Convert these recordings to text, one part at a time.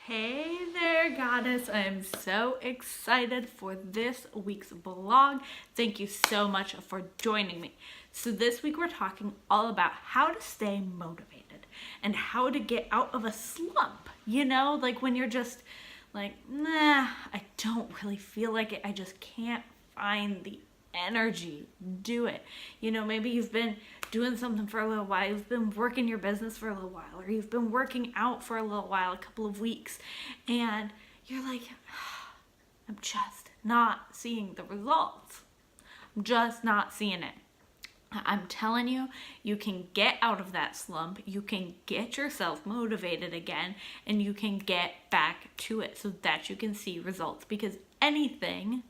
Hey there, goddess. I'm so excited for this week's vlog. Thank you so much for joining me. So this week we're talking all about how to stay motivated and how to get out of a slump. You know, like when you're just like, nah, I don't really feel like it. I just can't find the energy. Do it. You know, maybe you've been doing something for a little while, you've been working your business for a little while, or you've been working out for a little while, a couple of weeks, and you're like, I'm just not seeing the results. I'm just not seeing it. I'm telling you, you can get out of that slump, you can get yourself motivated again, and you can get back to it so that you can see results, because anything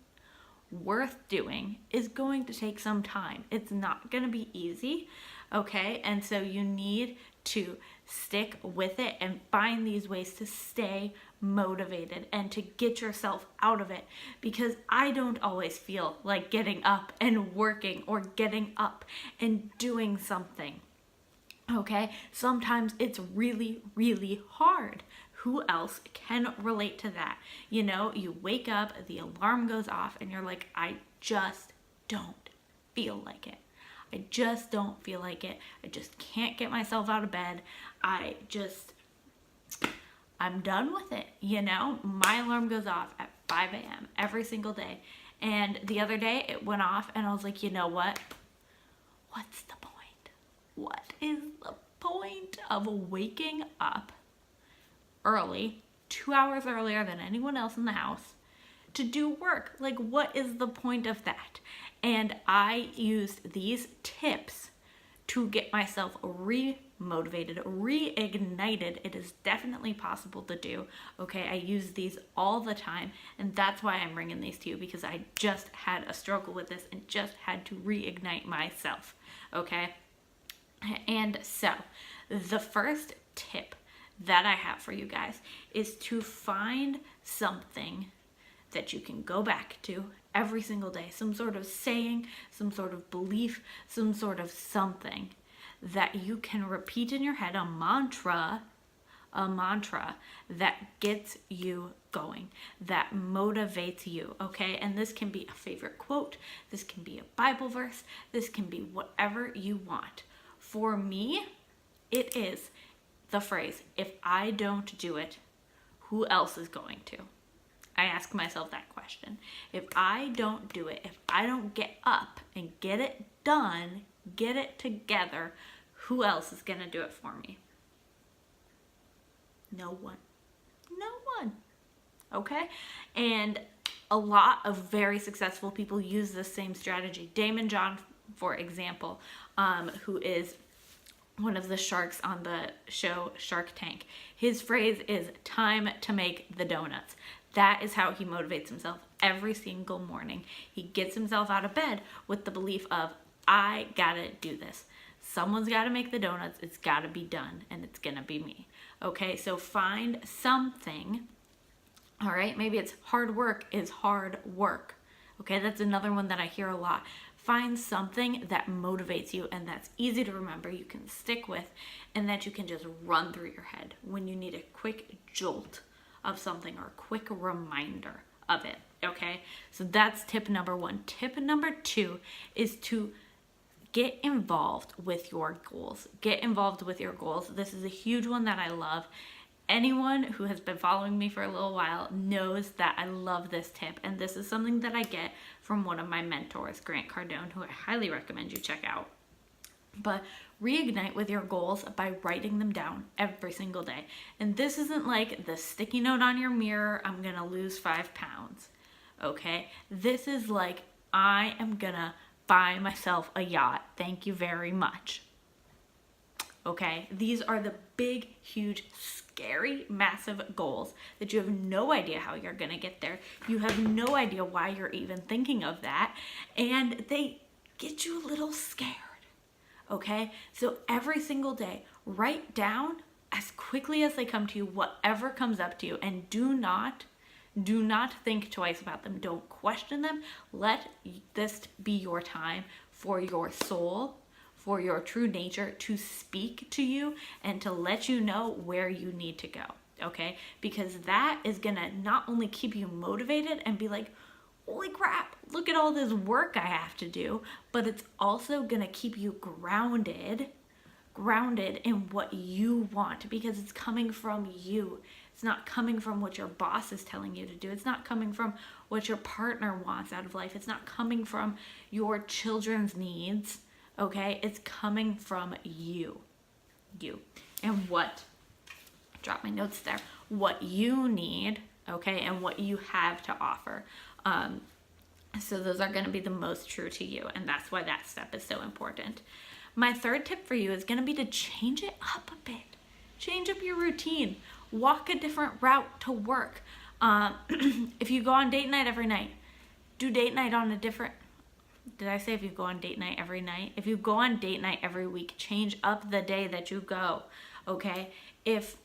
worth doing is going to take some time. It's not going to be easy, okay? And so you need to stick with it and find these ways to stay motivated and to get yourself out of it, because I don't always feel like getting up and working or getting up and doing something. Okay, sometimes it's really, really hard. Who else can relate to that? You know, you wake up, the alarm goes off, and you're like, I just don't feel like it. I just don't feel like it. I just can't get myself out of bed. I'm done with it. You know, my alarm goes off at 5 a.m. every single day. And the other day it went off and I was like, you know what? What's the point? What is the point of waking up early, 2 hours earlier than anyone else in the house, to do work? Like, what is the point of that? And I used these tips to get myself re-motivated, reignited. It is definitely possible to do. Okay, I use these all the time, and that's why I'm bringing these to you, because I just had a struggle with this and just had to reignite myself. Okay, and so the first tip that I have for you guys is to find something that you can go back to every single day, some sort of saying, some sort of belief, some sort of something that you can repeat in your head, a mantra that gets you going, that motivates you, okay? And this can be a favorite quote, this can be a Bible verse, this can be whatever you want. For me, it is the phrase, if I don't do it, who else is going to? I ask myself that question. If I don't do it, if I don't get up and get it done, get it together, who else is going to do it for me? No one. No one. Okay? And a lot of very successful people use this same strategy. Damon John, for example, who is one of the sharks on the show Shark Tank, his phrase is time to make the donuts. That is how he motivates himself every single morning. He gets himself out of bed with the belief of, I gotta do this. Someone's gotta make the donuts, it's gotta be done, and it's gonna be me. Okay, so find something, all right? Maybe it's hard work is hard work. Okay, that's another one that I hear a lot. Find something that motivates you and that's easy to remember, you can stick with, and that you can just run through your head when you need a quick jolt of something or a quick reminder of it, okay? So that's tip number one. Tip number two is to get involved with your goals. Get involved with your goals. This is a huge one that I love. Anyone who has been following me for a little while knows that I love this tip, and this is something that I get from one of my mentors, Grant Cardone, who I highly recommend you check out. But reignite with your goals by writing them down every single day. And this isn't like the sticky note on your mirror, I'm gonna lose 5 pounds, okay? This is like, I am gonna buy myself a yacht, thank you very much. Okay, these are the big, huge, scary, massive goals that you have no idea how you're gonna get there. You have no idea why you're even thinking of that, and they get you a little scared. Okay, so every single day, write down as quickly as they come to you, whatever comes up to you, and do not think twice about them. Don't question them. Let this be your time for your soul, for your true nature to speak to you and to let you know where you need to go. okay? Because that is gonna not only keep you motivated and be like, holy crap, look at all this work I have to do, but it's also gonna keep you grounded in what you want, because it's coming from you. It's not coming from what your boss is telling you to do. It's not coming from what your partner wants out of life. It's not coming from your children's needs, okay? It's coming from you. And what, drop my notes there, what you need, okay, and what you have to offer. So those are going to be the most true to you, and that's why that step is so important. My third tip for you is going to be to change it up a bit. Change up your routine. Walk a different route to work. If you go on date night every night, do date night on a different... Did I say if you go on date night every night? If you go on date night every week, change up the day that you go, okay? If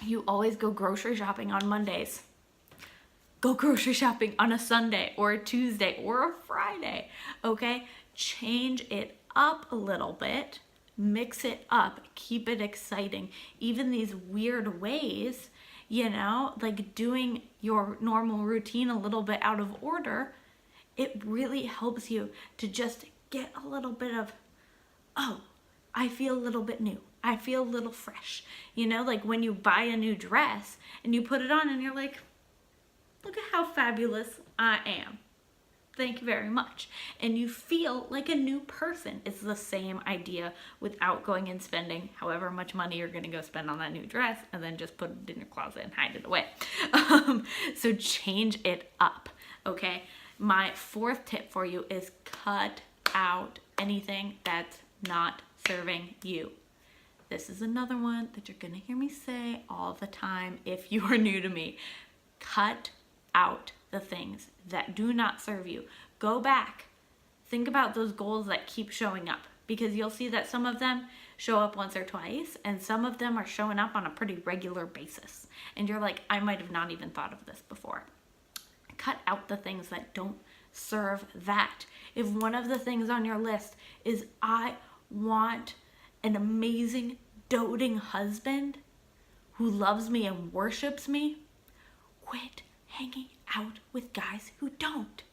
you always go grocery shopping on Mondays, go grocery shopping on a Sunday or a Tuesday or a Friday, okay? Change it up a little bit, mix it up, keep it exciting. Even these weird ways, you know, like doing your normal routine a little bit out of order, it really helps you to just get a little bit of, oh, I feel a little bit new. I feel a little fresh. You know, like when you buy a new dress and you put it on and you're like, look at how fabulous I am. Thank you very much. And you feel like a new person. It's the same idea without going and spending however much money you're going to go spend on that new dress and then just put it in your closet and hide it away. So change it up, okay? My fourth tip for you is cut out anything that's not serving you. This is another one that you're going to hear me say all the time if you are new to me. Cut out the things that do not serve you. Go back. Think about those goals that keep showing up, because you'll see that some of them show up once or twice and some of them are showing up on a pretty regular basis. And you're like, I might have not even thought of this before. Cut out the things that don't serve that. If one of the things on your list is I want an amazing, doting husband who loves me and worships me, quit hanging out with guys who don't.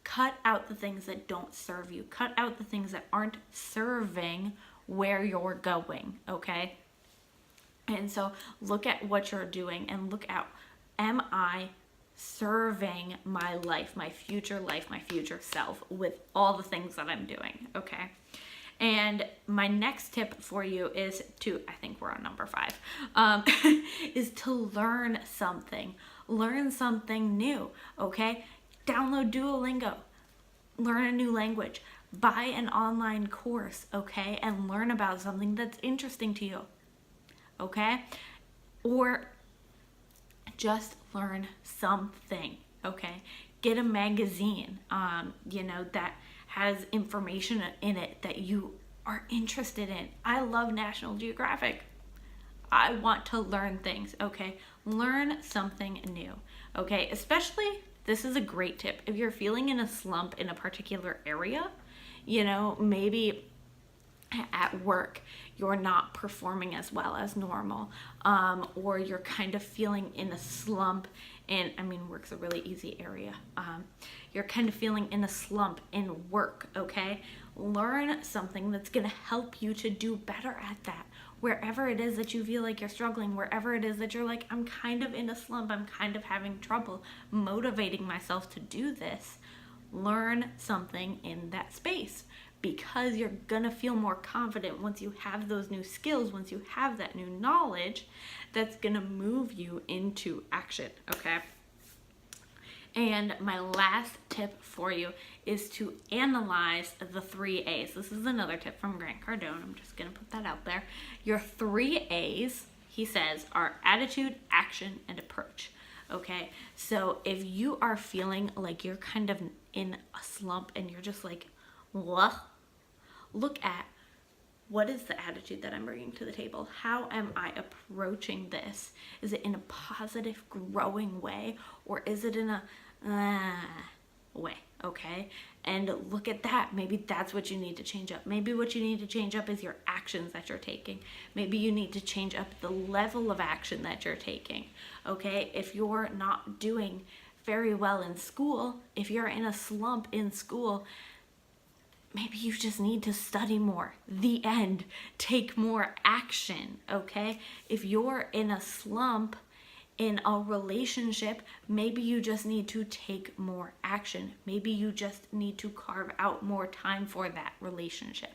Cut out the things that don't serve you. Cut out the things that aren't serving where you're going, okay? And so look at what you're doing and look at, am I serving my life, my future self with all the things that I'm doing, okay? And my next tip for you is to, I think we're on number 5, is to learn something new, okay? Download Duolingo, learn a new language, buy an online course, okay? And learn about something that's interesting to you, okay? Or just learn something, okay? Get a magazine, you know, that has information in it that you are interested in. I love National Geographic. I want to learn things, okay? Learn something new, okay? Especially, this is a great tip. If you're feeling in a slump in a particular area, you know, maybe at work you're not performing as well as normal, or you're kind of feeling in a slump, and I mean, work's a really easy area. You're kind of feeling in a slump in work, okay? Learn something that's gonna help you to do better at that. Wherever it is that you feel like you're struggling, wherever it is that you're like, I'm kind of in a slump, I'm kind of having trouble motivating myself to do this, learn something in that space, because you're gonna feel more confident once you have those new skills, once you have that new knowledge, that's gonna move you into action, okay? And my last tip for you is to analyze the 3 A's. This is another tip from Grant Cardone. I'm just gonna put that out there. Your 3 A's, he says, are attitude, action, and approach. Okay, so if you are feeling like you're kind of in a slump and you're just like, what? Look at, what is the attitude that I'm bringing to the table? How am I approaching this? Is it in a positive, growing way, or is it in a way? Okay, and look at that. Maybe that's what you need to change up. Maybe what you need to change up is your actions that you're taking. Maybe you need to change up the level of action that you're taking. Okay, if you're not doing very well in school, if you're in a slump in school, maybe you just need to study more. The end. Take more action, okay? If you're in a slump in a relationship, maybe you just need to take more action. Maybe you just need to carve out more time for that relationship,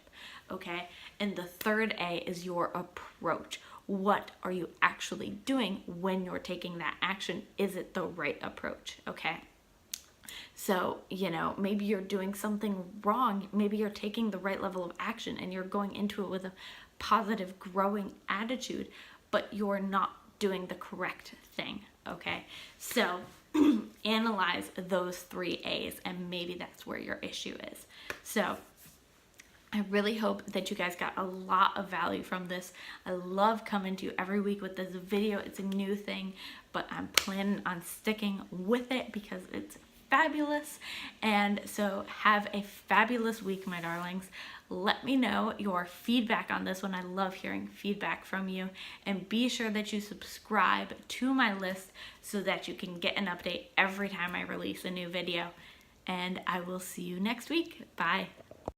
okay? And the third A is your approach. What are you actually doing when you're taking that action? Is it the right approach, okay? So, maybe you're doing something wrong. Maybe you're taking the right level of action and you're going into it with a positive, growing attitude, but you're not doing the correct thing, okay? So, analyze those 3 A's, and maybe that's where your issue is. So, I really hope that you guys got a lot of value from this. I love coming to you every week with this video. It's a new thing, but I'm planning on sticking with it because it's fabulous. And so have a fabulous week, my darlings. Let me know your feedback on this one. I love hearing feedback from you. And be sure that you subscribe to my list so that you can get an update every time I release a new video. And I will see you next week. Bye.